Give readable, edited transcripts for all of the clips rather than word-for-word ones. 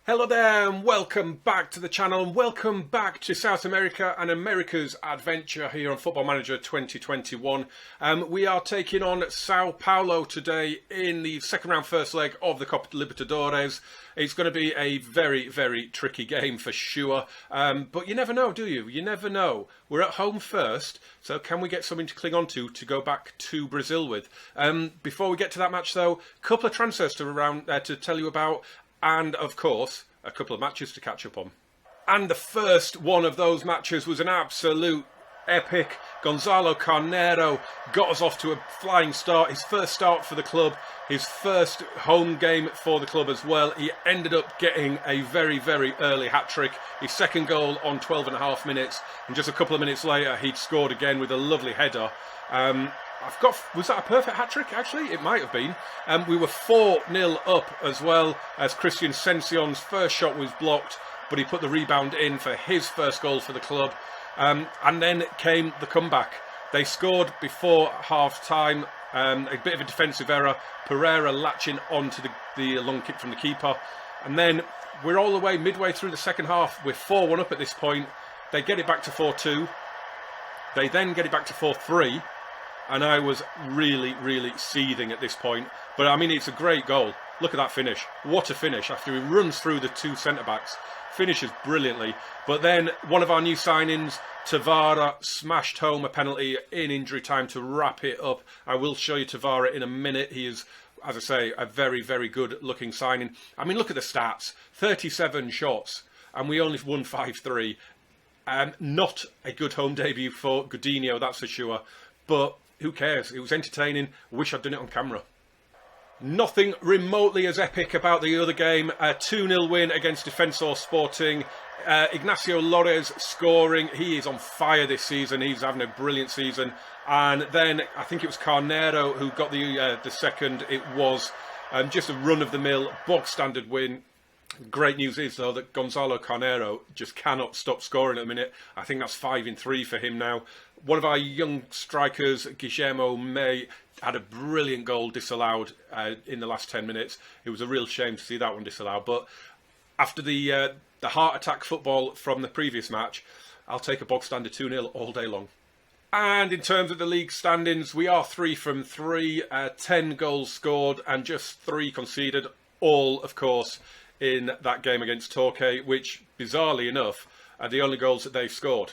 Hello there and welcome back to the channel and welcome back to South America and America's adventure here on Football Manager 2021. We are taking on Sao Paulo today in the second round first leg of the Copa Libertadores. It's going to be a very, very tricky game for sure, but you never know, do you? You never know. We're at home first, so can we get something to cling on to go back to Brazil with? Before we get to that match though, a couple of transfers to tell you about. And, of course, a couple of matches to catch up on. And the first one of those matches was an absolute epic. Gonzalo Carnero got us off to a flying start. His first start for the club, his first home game for the club as well. He ended up getting a very, very early hat-trick. His second goal on 12.5 minutes. And just a couple of minutes later, he'd scored again with a lovely header. Was that a perfect hat-trick, actually? It might have been. We were 4-0 up as well, as Christian Sension's first shot was blocked, but he put the rebound in for his first goal for the club. And then came the comeback. They scored before half-time, a bit of a defensive error, Pereira latching onto the long kick from the keeper. And then we're all the way midway through the second half. We're 4-1 up at this point. They get it back to 4-2. They then get it back to 4-3. And I was really, really seething at this point. But, I mean, it's a great goal. Look at that finish. What a finish. After he runs through the two centre-backs. Finishes brilliantly. But then one of our new signings, Tavara, smashed home a penalty in injury time to wrap it up. I will show you Tavara in a minute. He is, as I say, a very, very good-looking signing. I mean, look at the stats. 37 shots. And we only won 5-3. Not a good home debut for Godinho, that's for sure. But who cares? It was entertaining. Wish I'd done it on camera. Nothing remotely as epic about the other game. A 2-0 win against Defensor Sporting. Ignacio Lores scoring. He is on fire this season. He's having a brilliant season. And then I think it was Carnero who got the second. It was just a run-of-the-mill, bog-standard win. Great news is, though, that Gonzalo Carnero just cannot stop scoring at the minute. I think that's 5 in 3 for him now. One of our young strikers, Guillermo May, had a brilliant goal disallowed in the last 10 minutes. It was a real shame to see that one disallowed. But after the heart attack football from the previous match, I'll take a bog-standard 2-0 all day long. And in terms of the league standings, we are 3 from 3, 10 goals scored and just 3 conceded. All, of course, in that game against Torquay, which, bizarrely enough, are the only goals that they've scored.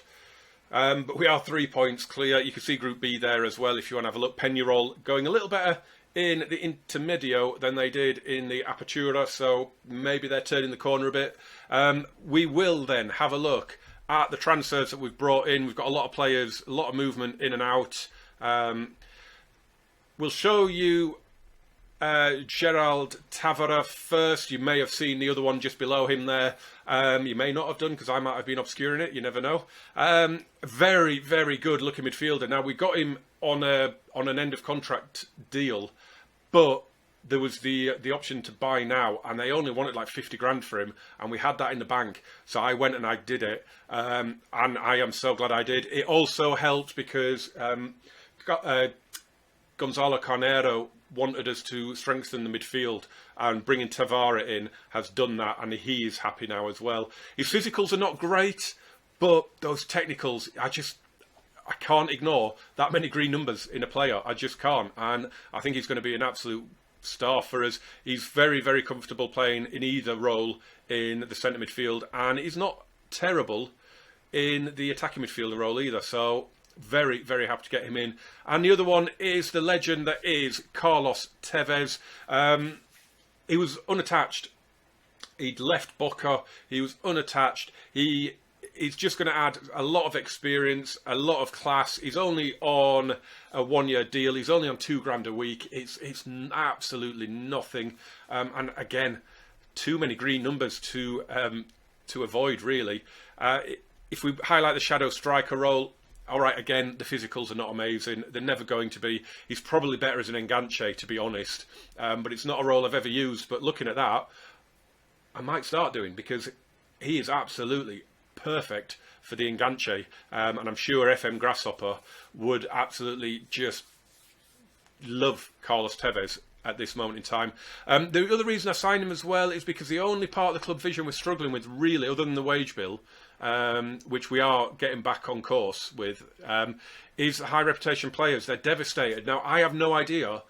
But we are 3 points clear. You can see Group B there as well if you want to have a look. Peñarol going a little better in the Intermedio than they did in the Apertura, so maybe they're turning the corner a bit. We will then have a look at the transfers that we've brought in. We've got a lot of players, a lot of movement in and out. We'll show you Gerald Tavara first. You may have seen the other one just below him there. You may not have done, because I might have been obscuring it. You never know. Very, very good looking midfielder. Now, we got him on an end of contract deal, but there was the option to buy now, and they only wanted like 50 grand for him, and we had that in the bank. So I went and I did it, and I am so glad I did. It also helped because Gonzalo Carnero wanted us to strengthen the midfield, and bringing Tavara in has done that, and he is happy now as well. His physicals are not great, but those technicals, I can't ignore that many green numbers in a player. I just can't, and I think he's going to be an absolute star for us. He's very, very comfortable playing in either role in the centre midfield, and he's not terrible in the attacking midfielder role either, so very, very happy to get him in. And the other one is the legend that is Carlos Tevez. He was unattached. He'd left Boca. He was unattached. He's just going to add a lot of experience, a lot of class. He's only on a 1-year deal. He's only on £2 a week. It's absolutely nothing. And again, too many green numbers to avoid, really. If we highlight the shadow striker role, all right, again, the physicals are not amazing. They're never going to be. He's probably better as an enganche, to be honest. But it's not a role I've ever used. But looking at that, I might start doing, because he is absolutely perfect for the enganche. And I'm sure FM Grasshopper would absolutely just love Carlos Tevez at this moment in time. The other reason I signed him as well is because the only part of the club vision we're struggling with, really, other than the wage bill, which we are getting back on course with, is high reputation players. They're devastated. Now, I have no idea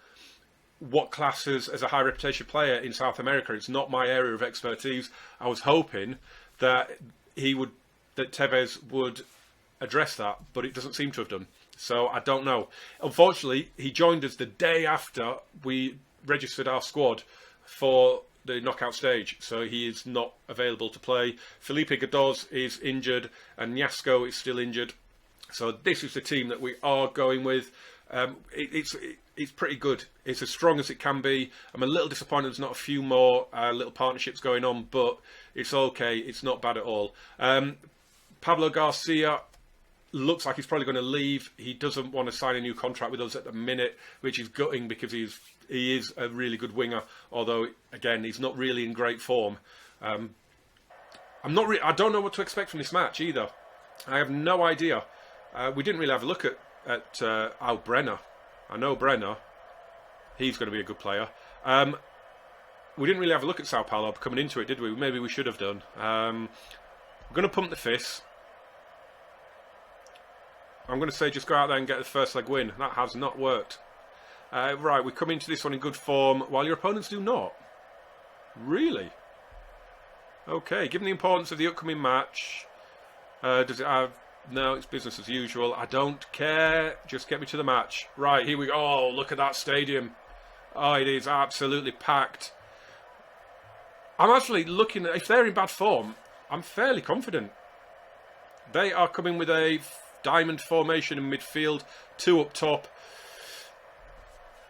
what classes as a high reputation player in South America. It's not my area of expertise. I was hoping that Tevez would address that, but it doesn't seem to have done. So I don't know. Unfortunately, he joined us the day after we registered our squad for the knockout stage, so he is not available to play. Felipe Godoz is injured, and Nyasco is still injured. So this is the team that we are going with. It's pretty good. It's as strong as it can be. I'm a little disappointed there's not a few more little partnerships going on, but it's okay. It's not bad at all. Pablo Garcia looks like he's probably going to leave. He doesn't want to sign a new contract with us at the minute, which is gutting because he is a really good winger. Although again, he's not really in great form. I don't know what to expect from this match either. I have no idea. We didn't really have a look at Brenner. I know Brenner. He's going to be a good player. We didn't really have a look at Sao Paulo coming into it, did we? Maybe we should have done. We're going to pump the fist. I'm going to say just go out there and get the first leg win. That has not worked. Right, we come into this one in good form, while your opponents do not. Really? Okay, given the importance of the upcoming match, does it have... No, it's business as usual. I don't care. Just get me to the match. Right, here we go. Oh, look at that stadium. Oh, it is absolutely packed. I'm actually looking at... If they're in bad form, I'm fairly confident. They are coming with a diamond formation in midfield, 2 up top.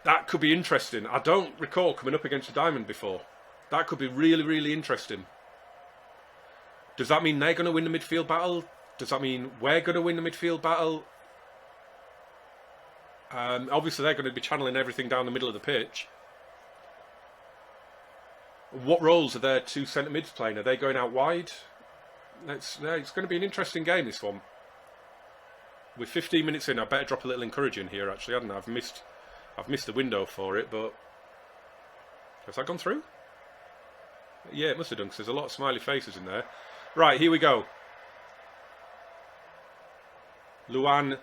That could be interesting. I don't recall coming up against a diamond before. That could be really, really interesting. Does that mean they're going to win the midfield battle? Does that mean we're going to win the midfield battle? Obviously, they're going to be channeling everything down the middle of the pitch. What roles are their 2 centre mids playing? Are they going out wide? It's going to be an interesting game, this one. We're 15 minutes in. I better drop a little encouraging here, actually, hadn't I? I've missed the window for it, but... Has that gone through? Yeah, it must have done, because there's a lot of smiley faces in there. Right, here we go. Luan,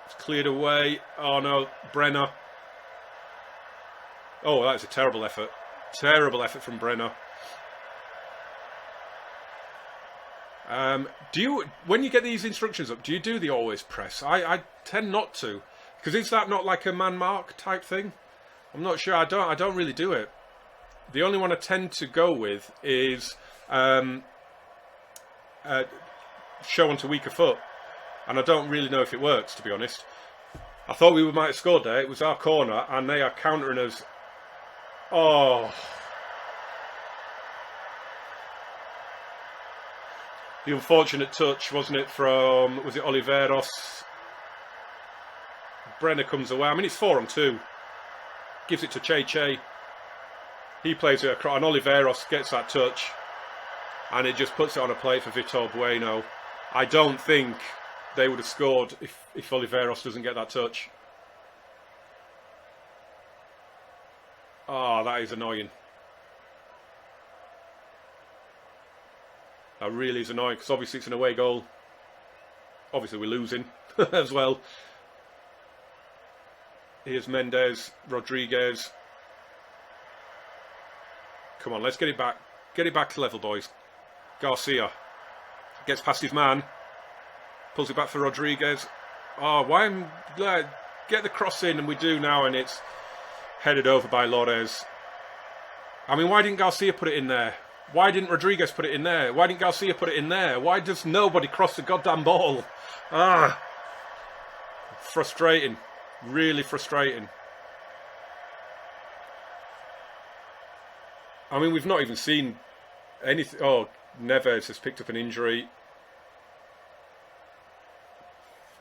it's cleared away. Oh no, Brenner. Oh, that is a terrible effort. Terrible effort from Brenner. When you get these instructions up, do you do the always press? I tend not to, because is that not like a man mark type thing? I'm not sure. I don't really do it. The only one I tend to go with is show onto weaker foot. And I don't really know if it works, to be honest. I thought we might have scored there. It was our corner, and they are countering us. Oh. The unfortunate touch, wasn't it, from... Was it Oliveros? Brenner comes away. I mean, it's 4-on-2. Gives it to Che. He plays it across, and Oliveros gets that touch. And it just puts it on a plate for Vitor Bueno. I don't think... they would have scored if Oliveros doesn't get that touch. Oh, that is annoying. That really is annoying, because obviously it's an away goal. Obviously we're losing as well. Here's Mendes, Rodriguez. Come on, let's get it back. Get it back to level, boys. Garcia gets past his man. Pulls it back for Rodriguez. Oh, why am... Get the cross in, and we do now, and it's headed over by Lores. I mean, why didn't Garcia put it in there? Why didn't Rodriguez put it in there? Why didn't Garcia put it in there? Why does nobody cross the goddamn ball? Ah! Frustrating. Really frustrating. I mean, we've not even seen anything... Oh, Neves has picked up an injury.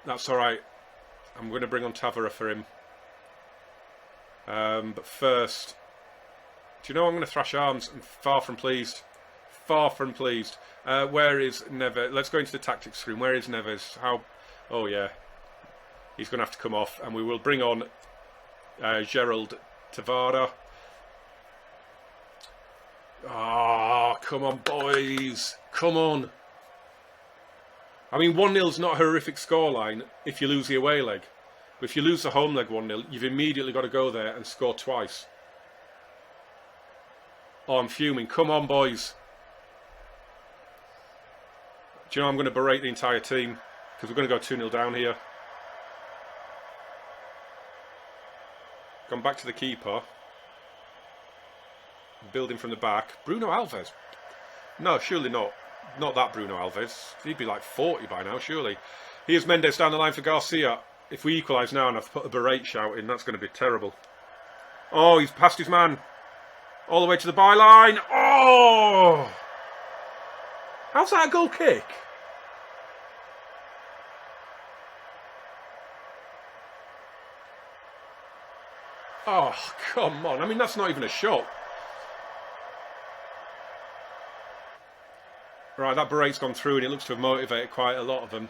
That's alright. I'm going to bring on Tavara for him. But first... Do you know I'm going to thrash arms? I'm far from pleased. Far from pleased. Where is Neves? Let's go into the tactics screen. Where is Neves? How... Oh, yeah. He's going to have to come off. And we will bring on Gerald Tavara. Ah, come on, boys. Come on. I mean, 1-0's not a horrific scoreline if you lose the away leg. But if you lose the home leg 1-0, you've immediately got to go there and score twice. Oh, I'm fuming. Come on, boys. Do you know I'm going to berate the entire team? Because we're going to go 2-0 down here. Gone back to the keeper. Building from the back. Bruno Alves. No, surely not. Not that Bruno Alves. He'd be like 40 by now, surely. Here's Mendes down the line for Garcia. If we equalise now and I've put a berate shout in, that's going to be terrible. Oh, he's passed his man. All the way to the byline. Oh! How's that a goal kick? Oh, come on. I mean, that's not even a shot. Right, that berate's gone through and it looks to have motivated quite a lot of them.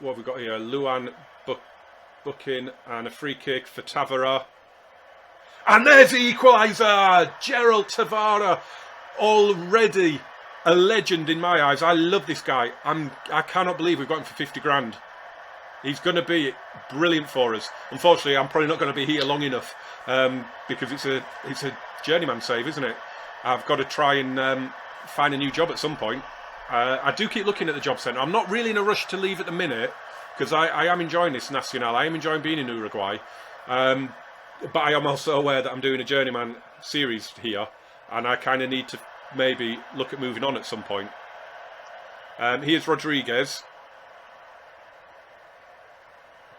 What have we got here? Luan booking and a free kick for Tavara. And there's the equaliser! Gerald Tavara, already a legend in my eyes. I love this guy. I cannot believe we've got him for 50 grand. He's going to be brilliant for us. Unfortunately, I'm probably not going to be here long enough because it's a journeyman save, isn't it? I've got to try and find a new job at some point. I do keep looking at the job centre. I'm not really in a rush to leave at the minute because I am enjoying this Nacional. I am enjoying being in Uruguay. But I am also aware that I'm doing a journeyman series here and I kind of need to maybe look at moving on at some point. Here's Rodriguez.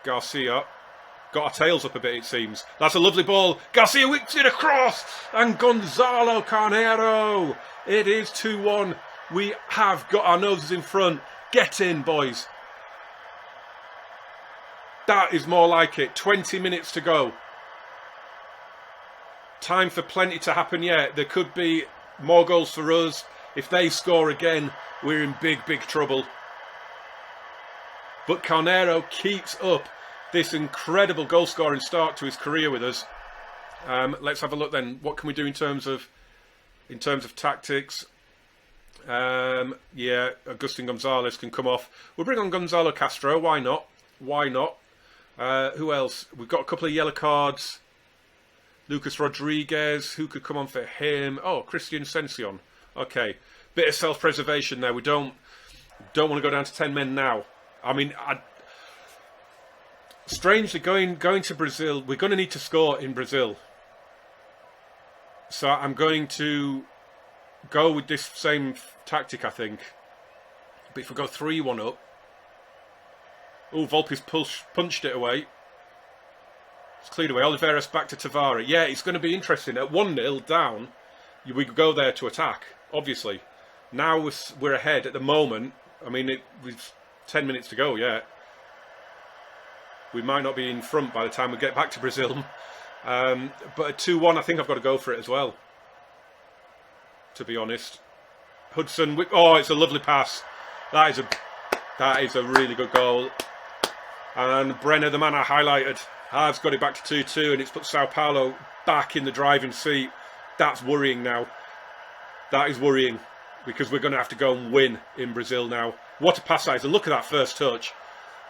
Garcia. Got our tails up a bit, it seems. That's a lovely ball. Garcia whips it across. And Gonzalo Carnero. It is 2-1. We have got our noses in front. Get in, boys. That is more like it. 20 minutes to go. Time for plenty to happen yet. There could be more goals for us. If they score again, we're in big, big trouble. But Carnero keeps up this incredible goal-scoring start to his career with us. Let's have a look then. What can we do in terms of tactics? Yeah, Agustin Gonzalez can come off. We'll bring on Gonzalo Castro. Why not? Why not? Who else? We've got a couple of yellow cards. Lucas Rodriguez. Who could come on for him? Oh, Christian Sension. Okay, bit of self-preservation there. We don't want to go down to 10 men now. I mean, strangely, going to Brazil, we're going to need to score in Brazil. So I'm going to go with this same tactic, I think. But if we go 3-1 up... Oh, Volpe's punched it away. It's cleared away. Oliveira's back to Tavara. Yeah, it's going to be interesting. At 1-0 down, we could go there to attack, obviously. Now we're ahead at the moment. I mean, we've 10 minutes to go, yeah. We might not be in front by the time we get back to Brazil. But at 2-1, I think I've got to go for it as well. To be honest. Hudson, oh, it's a lovely pass. That is a really good goal. And Brenner, the man I highlighted, has got it back to 2-2, and it's put Sao Paulo back in the driving seat. That's worrying now. That is worrying, because we're going to have to go and win in Brazil now. What a pass that is. And look at that first touch.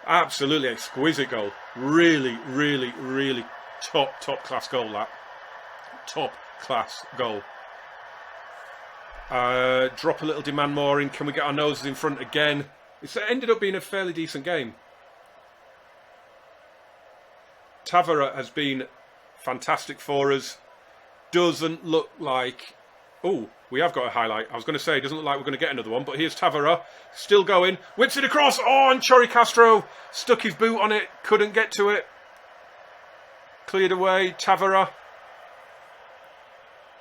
Absolutely exquisite goal. Really, really, really top class goal, that. Top class goal. Drop a little demand more in. Can we get our noses in front again? It's ended up being a fairly decent game. Tavara has been fantastic for us. Doesn't look like... Oh, we have got a highlight. I was going to say, it doesn't look like we're going to get another one, but here's Tavara, still going, whips it across. Oh, and Chori Castro stuck his boot on it, couldn't get to it. Cleared away, Tavara.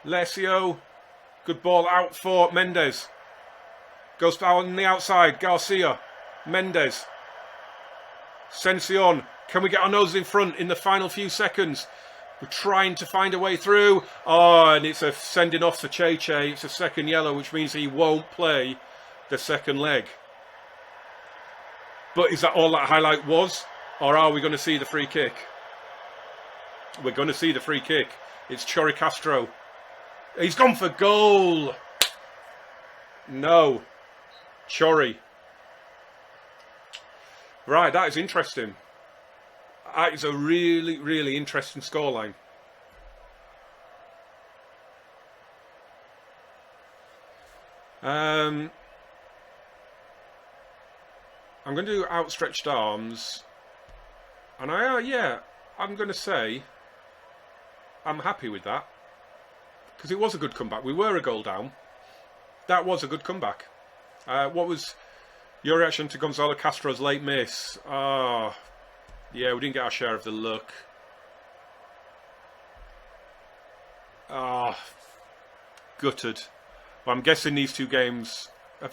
Lesio, good ball out for Mendes. Goes out on the outside, Garcia, Mendes. Sension, can we get our noses in front in the final few seconds? We're trying to find a way through. Oh, and it's a sending off for Che. It's a second yellow, which means he won't play the second leg. But is that all that highlight was? Or are we going to see the free kick? We're going to see the free kick. It's Chori Castro. He's gone for goal. No. Chori. Right, that is interesting. That is a really, really interesting scoreline. I'm going to do outstretched arms. And I'm going to say I'm happy with that. Because it was a good comeback. We were a goal down. That was a good comeback. What was your reaction to Gonzalo Castro's late miss? Oh, yeah, we didn't get our share of the luck. Oh, gutted. Well, I'm guessing these two games... Have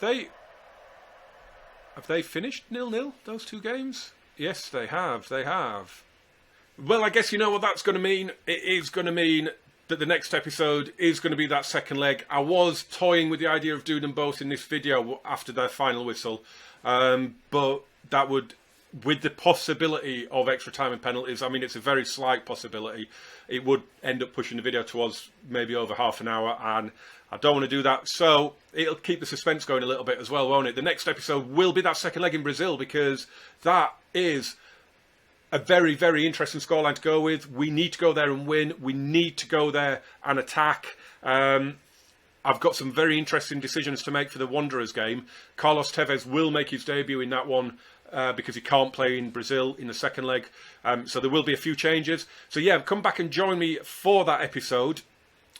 they finished 0-0, those two games? Yes, they have. They have. Well, I guess you know what that's going to mean. It is going to mean that the next episode is going to be that second leg. I was toying with the idea of doing them both in this video after their final whistle. But that would, with the possibility of extra time and penalties, I mean, it's a very slight possibility. It would end up pushing the video towards maybe over half an hour, and I don't want to do that. So it'll keep the suspense going a little bit as well, won't it? The next episode will be that second leg in Brazil, because that is a very, very interesting scoreline to go with. We need to go there and win. We need to go there and attack. I've got some very interesting decisions to make for the Wanderers game. Carlos Tevez will make his debut in that one because he can't play in Brazil in the second leg. So there will be a few changes. So yeah, come back and join me for that episode.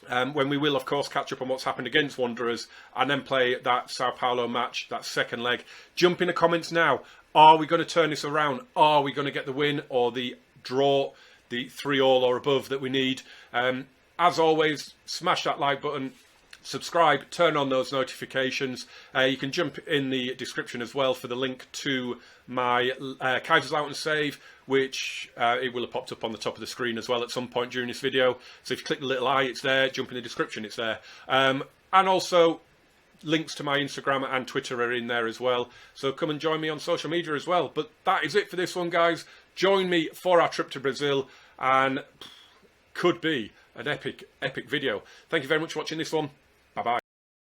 When we will, of course, catch up on what's happened against Wanderers and then play that Sao Paulo match, that second leg. Jump in the comments now. Are we going to turn this around? Are we going to get the win or the draw, the 3-3 or above that we need? As always, smash that like button, subscribe, turn on those notifications. You can jump in the description as well for the link to my Kaiserslautern save, which it will have popped up on the top of the screen as well at some point during this video. So if you click the little eye, it's there. Jump in the description, it's there. And also, links to my Instagram and Twitter are in there as well. So come and join me on social media as well. But that is it for this one, guys. Join me for our trip to Brazil, and could be an epic, epic video. Thank you very much for watching this one. Bye-bye.